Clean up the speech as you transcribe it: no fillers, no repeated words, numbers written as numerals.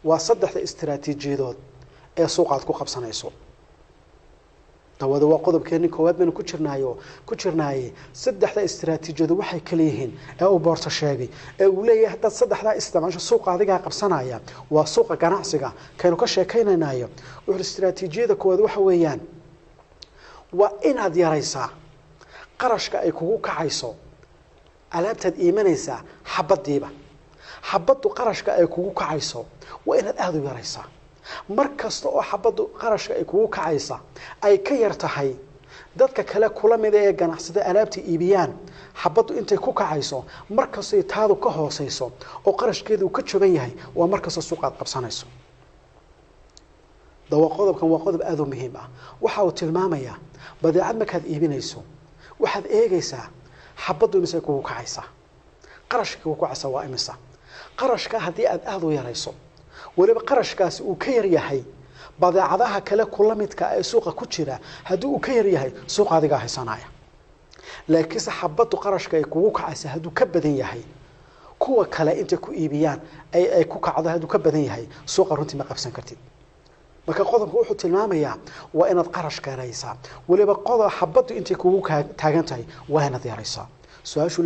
وصدح استراتيجيات ee suuqaad ku qabsanayso dawada waa qodob keenin koowaad baan ku jirnaayo saddexda istiraatiijiyadu waxay kala yihiin ee uu boorto sheegay ee uu leeyahay dad saddexda isticmaasho suuqa adiga qabsanaya waa suuqa ganacsiga kaynu ka sheekaynaynayo wuxuu istiraatiijiyada koowaad waxa weeyaan waa inaad yaraysaa qarashka ay kugu kacayso alaabtaad iimanaysaa xabadu qarashka ay kugu kacayso waa inaad aad u yaraysaa markasta oo xabadu qarashka ay kugu kacaysa ay ka yar tahay dadka kale kula mid ee ganacsada alaabta iibiyaan xabadu intay ku kacayso markasta ay taadu ka hooseyso oo qarashkeedu ka jaban yahay waa markasta suuqaad qabsanayso qodobkan waa qodob aad u muhiim ah waxa uu tilmaamayaa badeecad markaad iibinayso waxaad eegaysaa xabadu inay kugu kacaysa qarashka kugu kacaysa waa imisa qarashka hadii aad u yarayso waliba qarashkaasi uu ka yar yahay badeecadaha kale kula midka ay suuqa ku jira hadii uu ka yar yahay suuqa adiga haysanaya laakiin saxabadu qarashka ay kugu kacaysa haduu ka badan yahay kuwa kale inta ku iibiyaan ay ku kacdo haduu ka badan yahay suuqa runtii ma qabsan kartid marka qodobku wuxuu tilmaamayaa waa inaad qarash gaaraysaa waliba qodob xabadu inta kugu taagan tahay waa inaad yaraysaa su'aashu